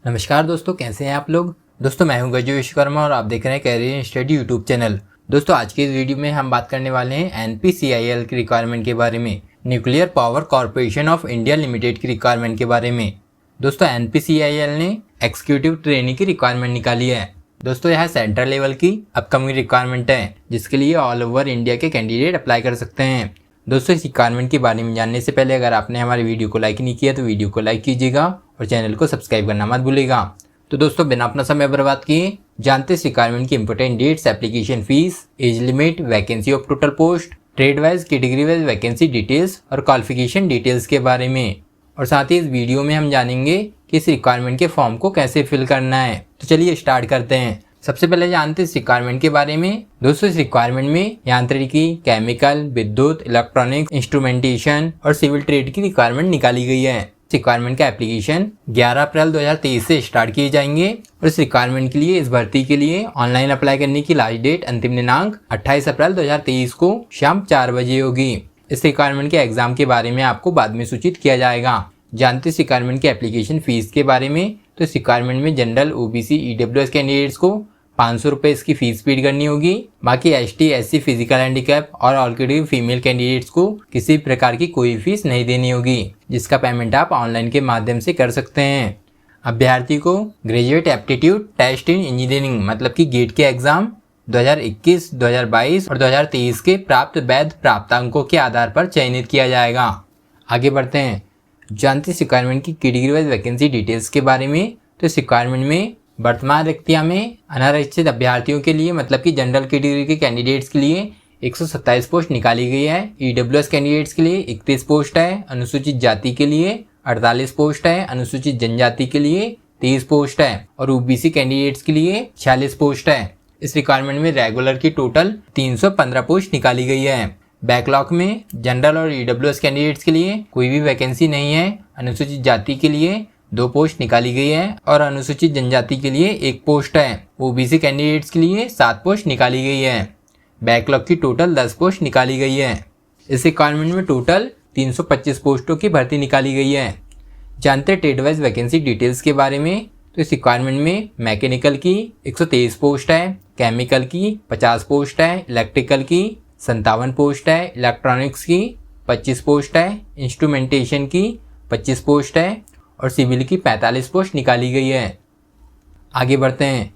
नमस्कार दोस्तों, कैसे हैं आप लोग। दोस्तों मैं हूं गजू विश्वकर्मा और आप देख रहे हैं कैरियर स्टडी यूट्यूब चैनल। दोस्तों आज के इस वीडियो में हम बात करने वाले हैं NPCIL की रिक्वायरमेंट के बारे में, nuclear power corporation of India limited की रिक्वायरमेंट के बारे में। दोस्तों NPCIL ने एग्जीक्यूटिव ट्रेनिंग की रिक्वायरमेंट निकाली है। दोस्तों यह सेंट्रल लेवल की अपकमिंग रिक्वायरमेंट है जिसके लिए ऑल ओवर इंडिया के कैंडिडेट अप्लाई कर सकते हैं। दोस्तों इस रिक्वायरमेंट के बारे में जानने से पहले अगर आपने हमारे वीडियो को लाइक नहीं किया तो वीडियो को लाइक कीजिएगा और चैनल को सब्सक्राइब करना मत भूलिएगा। तो दोस्तों बिना अपना समय बर्बाद किए जानते हैं रिक्वायरमेंट की important dates, application fees, age limit, vacancy of total post, trade wise, category wise vacancy details और क्वालिफिकेशन डिटेल्स के बारे में। और साथ ही इस वीडियो में हम जानेंगे कि इस रिक्वायरमेंट के फॉर्म को कैसे फिल करना है। तो चलिए स्टार्ट करते हैं। सबसे पहले जानते हैं इस रिक्वायरमेंट के बारे में। दोस्तों इस रिक्वायरमेंट में यांत्रिकी, केमिकल, विद्युत, इलेक्ट्रॉनिक्स, इंस्ट्रूमेंटेशन और सिविल ट्रेड की रिक्वायरमेंट निकाली गई है। इस रिक्वायरमेंट का एप्लीकेशन 11 अप्रैल 2023 से स्टार्ट किए जाएंगे और इस रिक्वायरमेंट के लिए, इस भर्ती के लिए ऑनलाइन अप्लाई करने की लास्ट डेट, अंतिम दिनांक 28 अप्रैल 2023 को शाम 4 बजे होगी। इस रिक्वायरमेंट के एग्जाम के बारे में आपको बाद में सूचित किया जाएगा। जानते इस रिक्वायरमेंट के एप्लीकेशन फीस के बारे में। तो इस रिक्वायरमेंट में जनरल, OBC, EWS कैंडिडेट्स को 500 रुपये इसकी फीस पेड करनी होगी। बाकी ST, SC, फिजिकल हैंडीकैप और ऑलरेडी फीमेल कैंडिडेट्स को किसी प्रकार की कोई फीस नहीं देनी होगी, जिसका पेमेंट आप ऑनलाइन के माध्यम से कर सकते हैं। अभ्यर्थी को graduate aptitude test in engineering मतलब कि गेट के एग्जाम 2021, 2022 और 2023 के प्राप्त वैध प्राप्तांकों के आधार पर चयनित किया जाएगा। आगे बढ़ते हैं। जानते इस रिक्वायरमेंट की कैटेगरी वाइज वैकेंसी डिटेल्स के बारे में। तो इस रिक्वायरमेंट में वर्तमान रिक्तियां में अनारक्षित अभ्यर्थियों के लिए मतलब कि जनरल कैटेगरी के कैंडिडेट्स के लिए 127 पोस्ट निकाली गई है। EWS कैंडिडेट्स के लिए 31 पोस्ट है। अनुसूचित जाति के लिए 48 पोस्ट है। अनुसूचित जनजाति के लिए 30 पोस्ट है और OBC कैंडिडेट्स के लिए 46 पोस्ट है। इस रिक्वायरमेंट में रेगुलर की टोटल 315 पोस्ट निकाली गई है। बैकलॉग में जनरल और EWS कैंडिडेट्स के लिए कोई भी वैकेंसी नहीं है। अनुसूचित जाति के लिए 2 पोस्ट निकाली गई है और अनुसूचित जनजाति के लिए 1 पोस्ट है। OBC कैंडिडेट्स के लिए 7 पोस्ट निकाली गई है। बैकलॉग की टोटल 10 पोस्ट निकाली गई है। इस रिक्वायरमेंट में टोटल 325 पोस्टों की भर्ती निकाली गई है। जानते हैं ट्रेड वाइज वैकेंसी डिटेल्स के बारे में। तो इस रिक्वायरमेंट में मैकेनिकल की 123 पोस्ट है, केमिकल की 50 पोस्ट है, इलेक्ट्रिकल की 57 पोस्ट है, इलेक्ट्रॉनिक्स की 25 पोस्ट है, इंस्ट्रूमेंटेशन की 25 पोस्ट है और सिविल की 45 पोस्ट निकाली गई है। आगे बढ़ते हैं।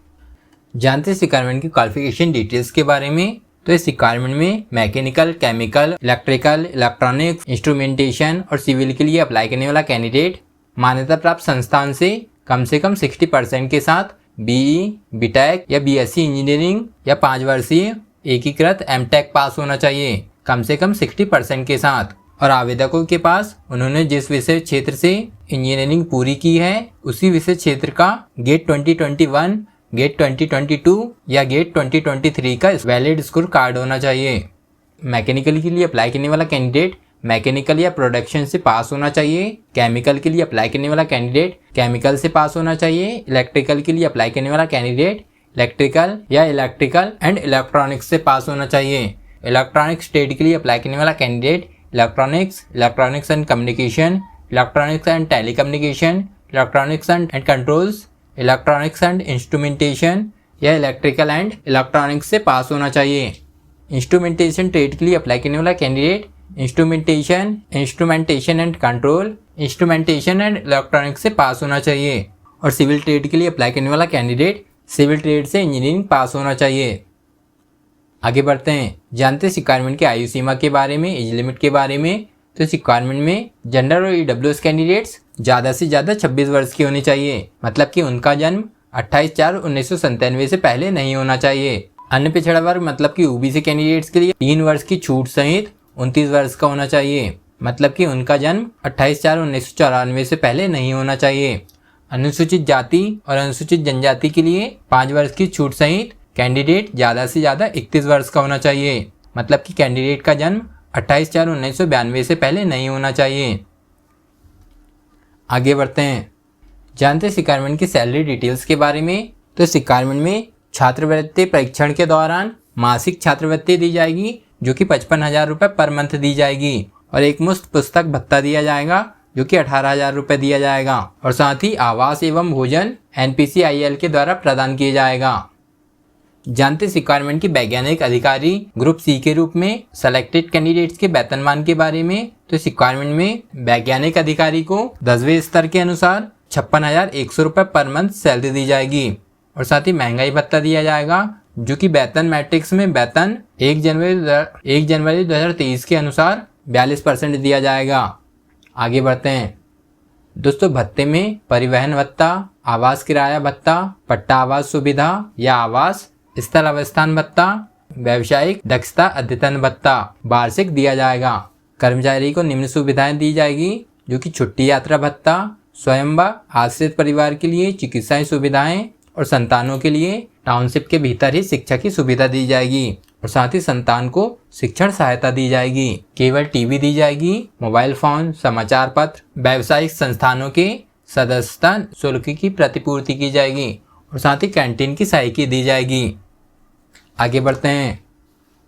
जानते हैं इस रिक्वायरमेंट की क्वालिफिकेशन डिटेल्स के बारे में। तो इस रिक्वायरमेंट में mechanical, chemical, electrical, electronics, instrumentation और सिविल के लिए अप्लाई करने वाला कैंडिडेट मान्यता प्राप्त संस्थान से कम 60% के साथ BE, BTech या BSc इंजीनियरिंग या 5 वर्षीय एकीकृत MTech पास होना चाहिए, कम से कम 60% के साथ। और आवेदकों के पास उन्होंने जिस विषय क्षेत्र से इंजीनियरिंग पूरी की है उसी विषय क्षेत्र का गेट 2021, गेट 2022 या गेट 2023 का वैलिड स्कोर कार्ड होना चाहिए। मैकेनिकल के लिए अप्लाई करने वाला कैंडिडेट मैकेनिकल या प्रोडक्शन से पास होना चाहिए। केमिकल के लिए अप्लाई करने वाला कैंडिडेट केमिकल से पास होना चाहिए। इलेक्ट्रिकल के लिए अप्लाई करने वाला कैंडिडेट इलेक्ट्रिकल या इलेक्ट्रिकल एंड इलेक्ट्रॉनिक्स से पास होना चाहिए। इलेक्ट्रॉनिक्स ट्रेड के लिए अप्लाई करने वाला candidate electronics and communication, electronics and telecommunication, electronics and controls, electronics and instrumentation या इलेक्ट्रिकल एंड इलेक्ट्रॉनिक्स से पास होना चाहिए। इंस्ट्रूमेंटेशन ट्रेड के लिए अप्लाई करने वाला candidate instrumentation and control, instrumentation and electronics से पास होना चाहिए। और सिविल ट्रेड के लिए अप्लाई करने वाला कैंडिडेट सिविल ट्रेड से इंजीनियरिंग पास होना चाहिए। आगे बढ़ते हैं। जानते हैं रिक्वायरमेंट की आयु सीमा के बारे में, एज लिमिट के बारे में। तो इस रिक्वायरमेंट में जनरल और EWS कैंडिडेट्स ज़्यादा से ज़्यादा 26 वर्ष की होनी चाहिए, मतलब कि उनका जन्म 28/4/1997 से पहले नहीं होना चाहिए। अन्य पिछड़ा वर्ग मतलब कि OBC कैंडिडेट्स के लिए 3 वर्ष की छूट सहित 29 वर्ष का होना चाहिए, मतलब कि उनका जन्म 28/4/1994 से पहले नहीं होना चाहिए। अनुसूचित जाति और अनुसूचित जनजाति के लिए 5 वर्ष की छूट सहित कैंडिडेट ज़्यादा से ज़्यादा 31 वर्ष का होना चाहिए, मतलब कि कैंडिडेट का जन्म 28/4/1992 से पहले नहीं होना चाहिए। आगे बढ़ते हैं। जानते हैं रिक्वायरमेंट की सैलरी डिटेल्स के बारे में। तो इस रिक्वायरमेंट में छात्रवृत्ति परीक्षण के दौरान मासिक छात्रवृत्ति दी जाएगी जो कि 55,000 रुपये पर मंथ दी जाएगी और एक मुश्त पुस्तक भत्ता दिया जाएगा जो कि 18,000 रुपये दिया जाएगा। और साथ ही आवास एवं भोजन NPCIL के द्वारा प्रदान किया जाएगा। जानते इस रिक्वायरमेंट की वैज्ञानिक अधिकारी ग्रुप सी के रूप में सेलेक्टेड कैंडिडेट्स के वेतनमान के बारे में। तो इस रिक्वायरमेंट में वैज्ञानिक अधिकारी को 10वें स्तर के अनुसार 56,100 रुपये पर मंथ सैलरी दी जाएगी। और साथ ही महंगाई भत्ता दिया जाएगा, जो कि वेतन मैट्रिक्स में वेतन 1 जनवरी 2023 के अनुसार 42% दिया जाएगा। आगे बढ़ते हैं दोस्तों। भत्ते में परिवहन भत्ता, आवास किराया भत्ता, पट्टा आवास सुविधा या आवास स्थल अवस्थान भत्ता, व्यावसायिक दक्षता अद्यतन भत्ता वार्षिक दिया जाएगा। कर्मचारी को निम्न सुविधाएं दी जाएगी, जो कि छुट्टी यात्रा भत्ता, स्वयं व आश्रित परिवार के लिए चिकित्सा सुविधाएं और संतानों के लिए टाउनशिप के भीतर ही शिक्षा की सुविधा दी जाएगी। और साथ ही संतान को शिक्षण सहायता दी जाएगी। केवल टीवी दी जाएगी, मोबाइल फोन, समाचार पत्र, व्यावसायिक संस्थानों के सदस्यता शुल्क की प्रतिपूर्ति की जाएगी। और साथ ही कैंटीन की सहायता दी जाएगी। आगे बढ़ते हैं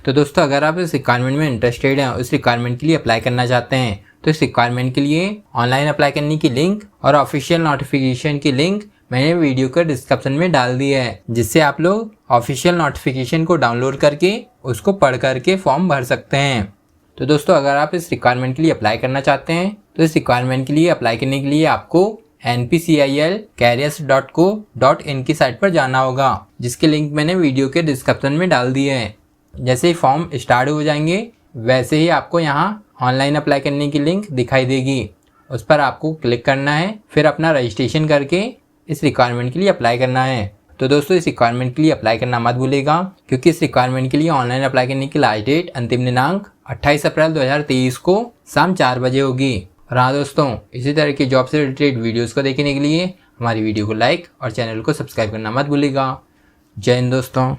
तो दोस्तों, अगर आप इस रिक्वायरमेंट में इंटरेस्टेड हैं और इस रिक्वायरमेंट के लिए अप्लाई करना चाहते हैं, तो इस रिक्वायरमेंट के लिए ऑनलाइन अप्लाई करने की लिंक और ऑफिशियल नोटिफिकेशन की लिंक मैंने वीडियो के डिस्क्रिप्शन में डाल दी है, जिससे आप लोग ऑफिशियल नोटिफिकेशन को डाउनलोड करके उसको पढ़ करके फॉर्म भर सकते हैं। तो दोस्तों, अगर आप इस रिक्वायरमेंट के लिए अप्लाई करना चाहते हैं, तो इस रिक्वायरमेंट के लिए अप्लाई करने के लिए आपको npcilcareers.co.in की साइट पर जाना होगा, जिसके लिंक मैंने वीडियो के डिस्क्रिप्शन में डाल दिए हैं। जैसे ही फॉर्म स्टार्ट हो जाएंगे, वैसे ही आपको यहाँ ऑनलाइन अप्लाई करने की लिंक दिखाई देगी। उस पर आपको क्लिक करना है, फिर अपना रजिस्ट्रेशन करके इस रिक्वायरमेंट के लिए अप्लाई करना है। तो दोस्तों, इस रिक्वायरमेंट के लिए अप्लाई करना मत भूलेगा, क्योंकि इस रिक्वायरमेंट के लिए ऑनलाइन अप्लाई करने की लास्ट डेट अंतिम दिनांक 28 अप्रैल 2023 को शाम 4 बजे होगी। और हाँ दोस्तों, इसी तरह की जॉब से रिलेटेड वीडियोस को देखने के लिए हमारी वीडियो को लाइक और चैनल को सब्सक्राइब करना मत भूलिएगा। जय हिंद दोस्तों।